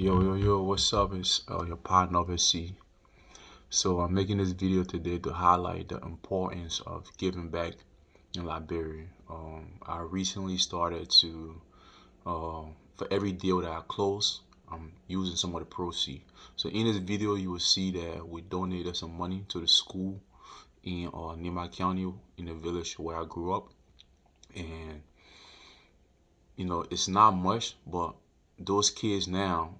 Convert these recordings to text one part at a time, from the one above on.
Yo, what's up? It's your partner overseas. So I'm making this video today to highlight the importance of giving back in Liberia. I recently started to, for every deal that I close, I'm using some of the proceeds. So in this video, you will see that we donated some money to the school in Nima County, in the village where I grew up. And, it's not much, but those kids now,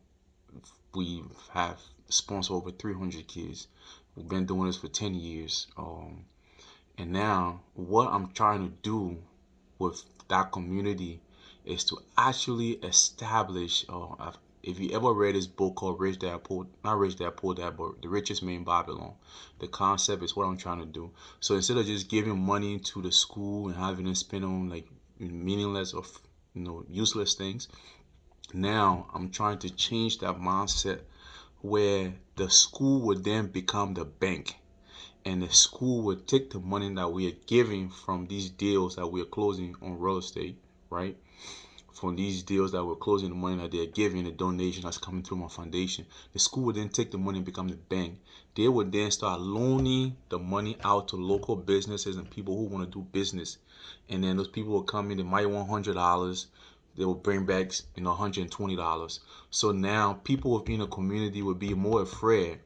we have sponsored over 300 kids. We've been doing this for 10 years. And now what I'm trying to do with that community is to actually establish, if you ever read this book called Rich Dad Poor, not Rich Dad Poor Dad, but The Richest Man in Babylon, the concept is what I'm trying to do. So instead of just giving money to the school and having it spend on like meaningless or useless things, now I'm trying to change that mindset where the school would then become the bank, and the school would take the money that we are giving from these deals that we are closing on real estate, right? From these deals that we're closing, the money that they're giving, the donation that's coming through my foundation, the school would then take the money and become the bank. They would then start loaning the money out to local businesses and people who want to do business. And then those people will come in, they might want $100. They will bring back, $120. So now people within the community would be more afraid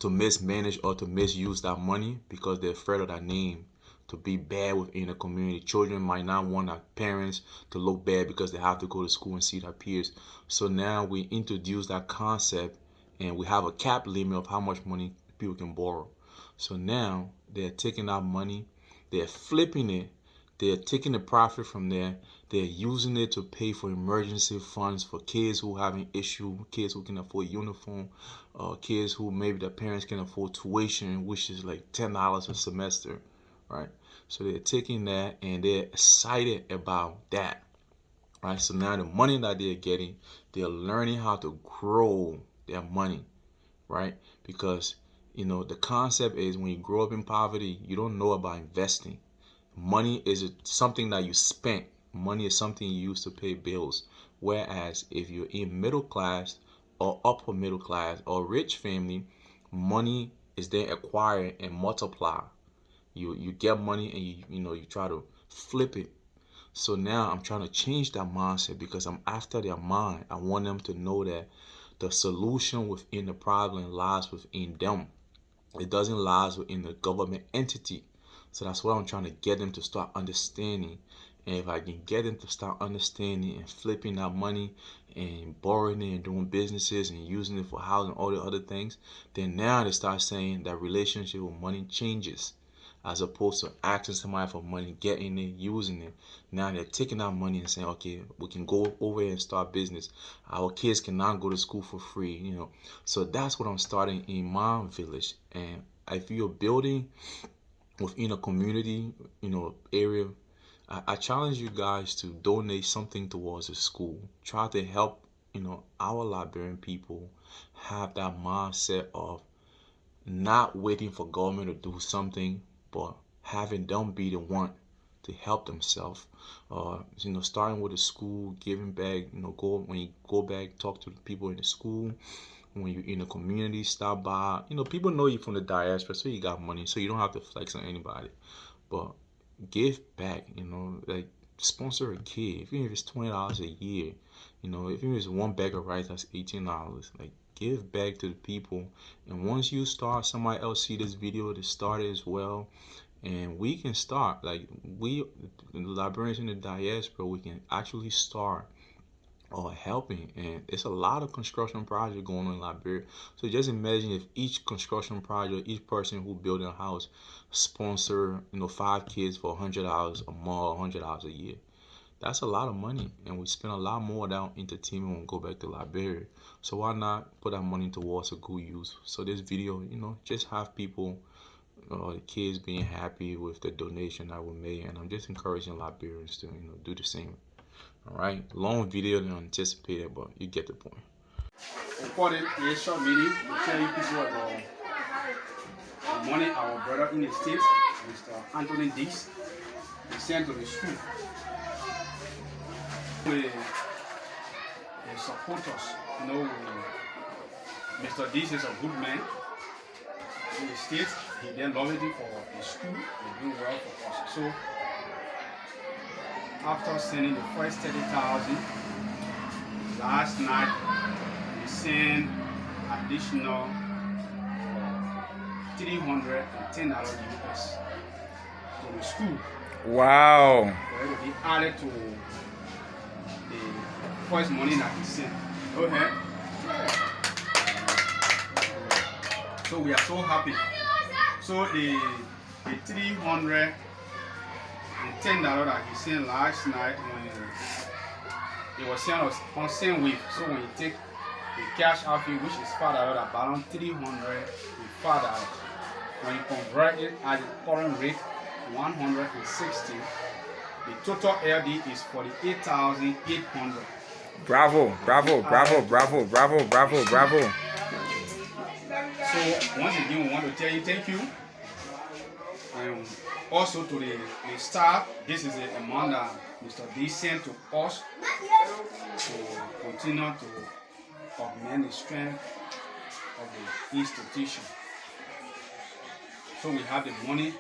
to mismanage or to misuse that money because they're afraid of that name to be bad within the community. Children might not want their parents to look bad because they have to go to school and see their peers. So now we introduce that concept, and we have a cap limit of how much money people can borrow. So now they're taking that money, they're flipping it, they're taking the profit from there, they're using it to pay for emergency funds for kids who having issue, kids who can afford uniform, kids who maybe their parents can afford tuition, which is like $10 a semester, right? So they're taking that and they're excited about that, right? So now the money that they're getting, they're learning how to grow their money, right? Because the concept is when you grow up in poverty, you don't know about investing. Money is something that you spent. Money is something you use to pay bills. Whereas if you're in middle class or upper middle class or rich family, money is then acquired and multiply. You get money and you try to flip it. So now I'm trying to change that mindset because I'm after their mind. I want them to know that the solution within the problem lies within them. It doesn't lie within the government entity. So that's what I'm trying to get them to start understanding. And if I can get them to start understanding and flipping that money and borrowing it and doing businesses and using it for housing and all the other things, then now they start saying that relationship with money changes. As opposed to asking somebody for money, getting it, using it. Now they're taking that money and saying, okay, we can go over here and start business. Our kids cannot go to school for free, So that's what I'm starting in my village. And if you're building within a community, area, I challenge you guys to donate something towards the school. Try to help, our Liberian people have that mindset of not waiting for government to do something, but having them be the one to help themselves. Starting with the school, giving back. Go when you go back, talk to the people in the school. When you're in the community, stop by. People know you from the diaspora, so you got money, so you don't have to flex on anybody. But give back. Like sponsor a kid, even if it's $20 a year. If it's one bag of rice, that's $18. Like give back to the people. And once you start, somebody else see this video to start it as well. And we can start, like we, the Liberians in the diaspora, we can actually start or helping. And it's a lot of construction projects going on in Liberia. So just imagine if each construction project, each person who building a house sponsor, 5 kids for $100 a month, $100 a year. That's a lot of money, and we spend a lot more down entertainment when we go back to Liberia. So why not put that money towards a good use? So this video, just have people, the kids being happy with the donation that we made, and I'm just encouraging Liberians to, do the same. All right, long video than anticipated, but you get the point. Recorded a short video to tell you people about the money our brother in the States, Mr. Anthony Dix, he sent to the school. The support us. You know, Mr. This is a good man in the States. He did lovely for the school. He doing well for us. So after sending the first 30,000, last night we sent additional $310 US to the school. Wow. For it to be added to the first money that he sent. Go ahead. So we are so happy. So the $310 that he sent last night when it was sent on same week. So when you take the cash out fee, which is $5, balance $300 with $5. When you convert it at the current rate, 160, the total LD is 48,800. Bravo, bravo, bravo, bravo, bravo, bravo, bravo. So once again, we want to tell you thank you. And also to the staff, this is the amount that Mr. D sent to us to continue to augment the strength of the institution. So we have the money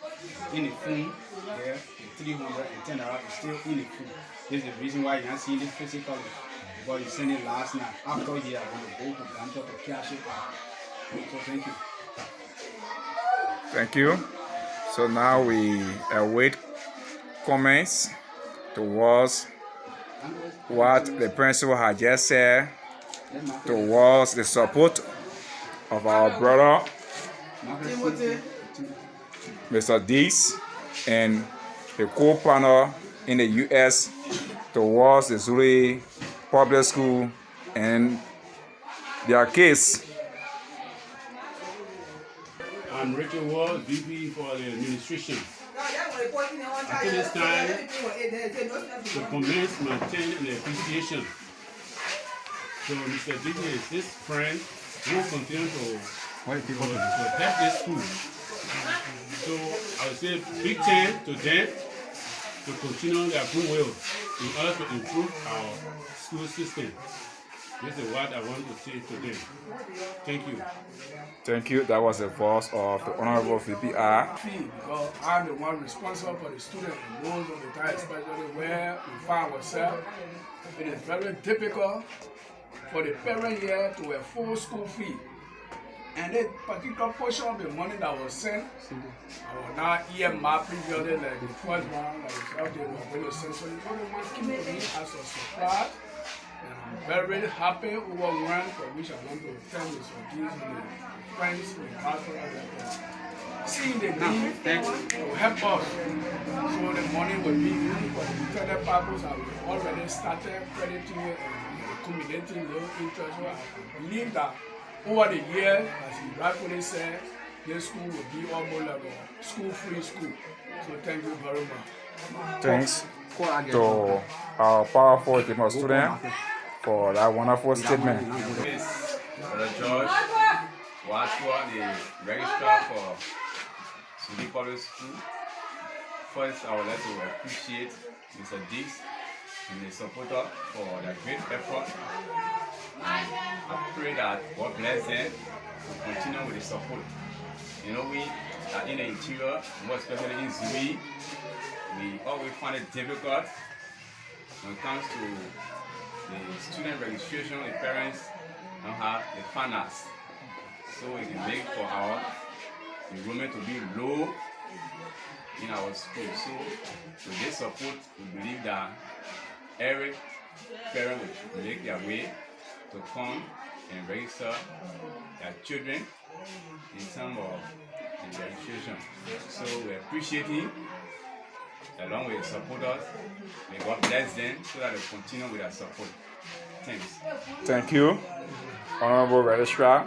in the phone there, the $310 is still in the phone. This is the reason why you're not seeing it physically. But you sent it last night. After here, I'm going to go to Grantor to cash it out. So thank you. Thank you. So now we await comments towards what the principal had just said towards the support of our brother Mr. Dees and the co-partner in the U.S. towards the Zulu public school and their case. I'm Richard Ward, VP for the administration. I think it's time to commence my thanks and appreciation. So Mr. Disney is this friend who continues to help this school. So I would say big thanks to them to continue their goodwill in order to improve our school system. This is what I want to say to them. Thank you. Thank you. That was the voice of the Honorable VPR. Because I'm the one responsible for the student most of the time, especially where we find ourselves. It is very difficult for the parent here to afford school fee. And that particular portion of the money that was sent, I was not earmarked previously like the first one, like the out there was going to send. So the only one came to me as a surprise. And I'm very, very happy over one for which I want to thank you for these friends and partners that seeing the need to help us. So the money will be used for the intended purpose. I will already started crediting and accumulating those interest. So I believe that over the years, as he rightfully said, this school will be almost like a school-free school. So thank you very much. Thanks to our powerful team of students for that wonderful statement. Miss George Watua, the registrar for Suli Public School. First, I would like to appreciate Mr. Dix and the supporter for their great effort. I pray that God bless them to continue with the support. You know, we are in the interior, more especially in Zui, we always find it difficult when it comes to the student registration. The parents don't have the finance, so it can make for our enrollment to be low in our school. So with this support, we believe that every parent will make their way to come and register their children in terms of the registration. So we appreciate him along with the supporters. May God bless them so that they continue with their support. Thanks. Thank you, Honorable Registrar,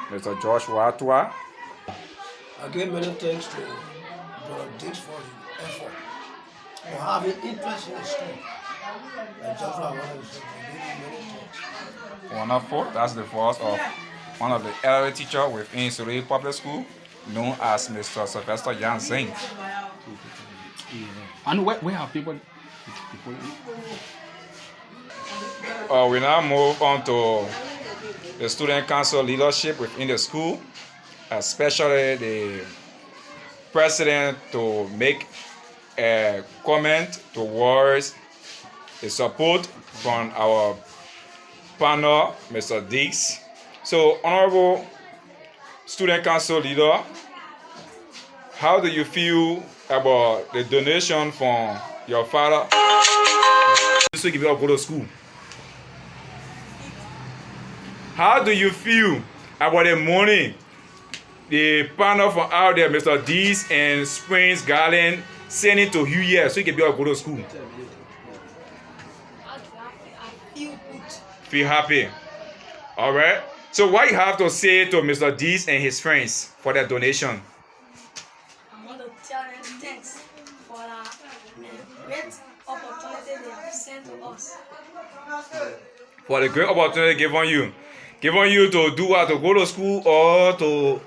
Mr. George Watua. I give many thanks to Brother Dix for his effort, for having interest in the school. And just for I want to say, I give him many thanks. Wonderful. That's the voice of one of the elderly teachers within Suli Public School, known as Mr. Sylvester Jansen. And where are people? we now move on to the student council leadership within the school, especially the president, to make a comment towards the support from our panel, Mr. Dix. So, Honorable Student Council Leader, how do you feel about the donation from your father? This week, if you go to school. How do you feel about the money the panel from out there, Mr. D's and Springs Garland, sending to you here so you can be able to go to school? I feel good. Feel happy. All right. So what you have to say to Mr. D's and his friends for their donation? I want to tell them thanks for the great opportunity they have sent to us. For the great opportunity given you to do what? To go to school or to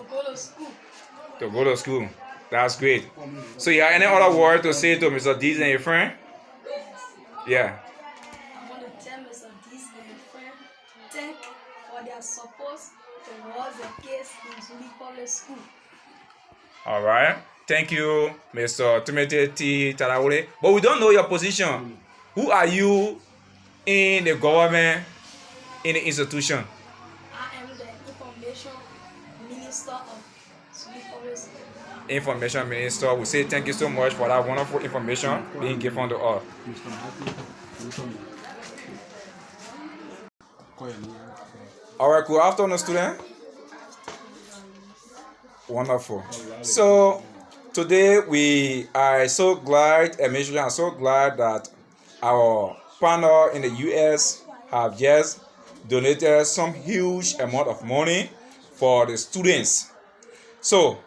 go to school. To go to school. That's great. So you have any other word to say to Mr. D's and your friend? Yeah. I want to tell Mr. D's and your friend thank for their support towards the case in Zuli Public School. All right. Thank you, Mr. Timothy T. Tarawole. But we don't know your position. Who are you in the government, in the institution? I am the Information Minister of Zuli Public School. Information Minister. We say thank you so much for that wonderful information being given to us. All right, good afternoon, student. Wonderful. So today we are so glad, Administration, I'm so glad that our panel in the US have just donated some huge amount of money for the students. So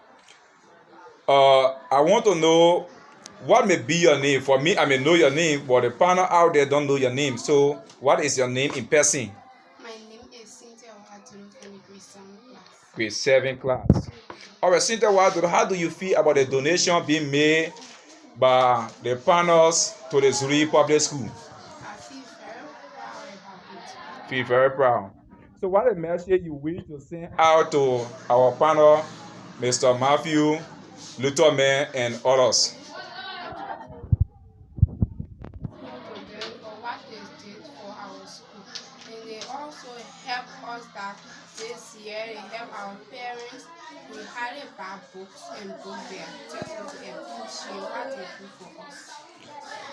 I want to know what may be your name. For me, I may know your name, but the panel out there don't know your name. So what is your name in person? My name is Cynthia Waduro from the grade 7 class. Grade 7 class. All right, Cynthia Waduro, how do you feel about the donation being made by the panels to the Zuri Public School? I feel very proud about it. Feel very proud. So what a message you wish to send out to our panel, Mr. Matthew, Little Man, and others? To them for what they did for our school. And they also help us that this year they help our parents. We hardly buy books and book there. Just want to appreciate what they do for us.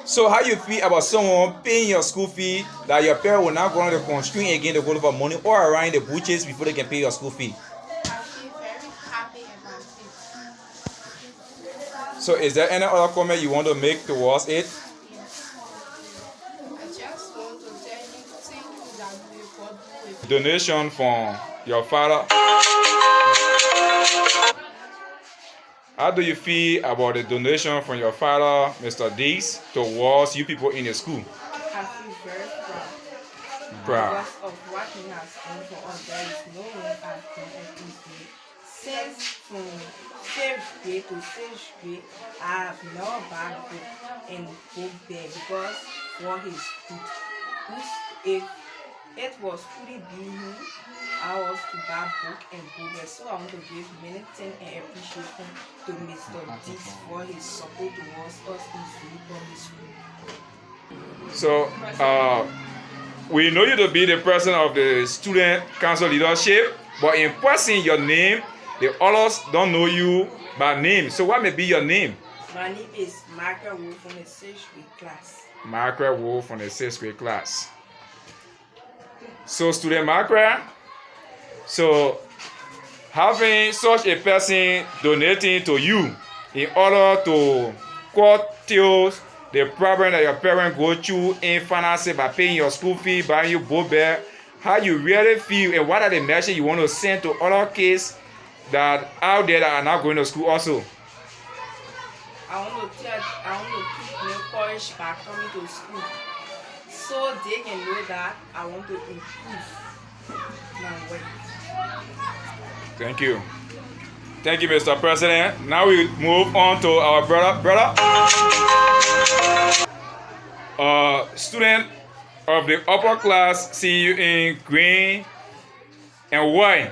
So how you feel about someone paying your school fee that your parents will not go on the constraint again to go for money or around the butchers before they can pay your school fee? I feel very happy about it. So is there any other comment you want to make towards it? I just want to tell you thank you that we got with Donation from your father. How do you feel about the donation from your father, Mr. Dix, towards you people in the school? I feel very proud. Proud. Because of what he has done for us, there is no way I can appreciate. Since from 5th grade to 6th grade, I have never bought book and book there because for his food. If it was fully being I was to buy book and book there. So I want to give many thanks and appreciation to Mr. Dix for his support towards us in Zuli Public School. So we know you to be the president of the student council leadership, but in person your name, the others don't know you by name. So what may be your name? My name is Margaret Wolf from the 6th grade class. Margaret Wolf from the 6th grade class. So student Margaret, so having such a person donating to you in order to curtail the problem that your parents go through in financing by paying your school fee, buying you book bag, how you really feel and what are the messages you want to send to other kids that out there that are not going to school also? I want to keep me encouraged by coming to school so they can know that I want to improve my way. Thank you. Thank you, Mr. President. Now we move on to our brother. Student of the upper class see you in green and white.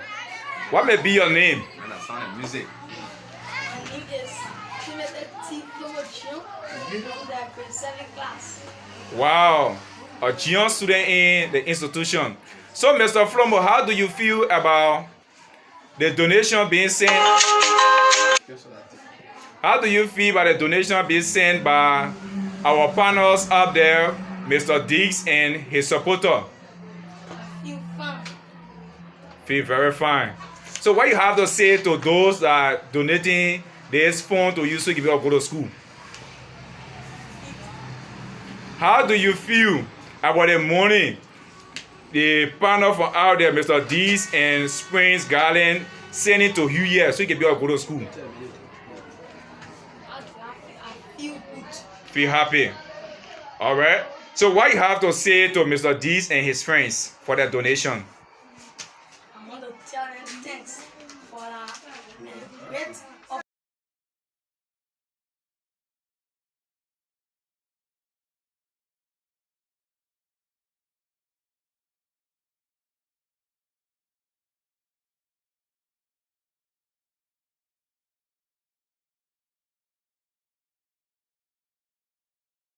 What may be your name? And the sound of music. My name is Timothy T. Flomochion from the grade 7 class. Wow, a junior student in the institution. So, Mr. Flomo, how do you feel about the donation being sent? How do you feel about the donation being sent by our partners up there, Mr. Diggs and his supporter? I feel fine. Feel very fine. So, what you have to say to those that are donating this fund to you so you can go to school? How do you feel about the money the partner from out there, Mr. Dees and Springs Garland, sending to you here so you can be able to go to school? I feel good. Feel happy. All right. So what you have to say to Mr. Dees and his friends for their donation? I want to tell them thanks for the great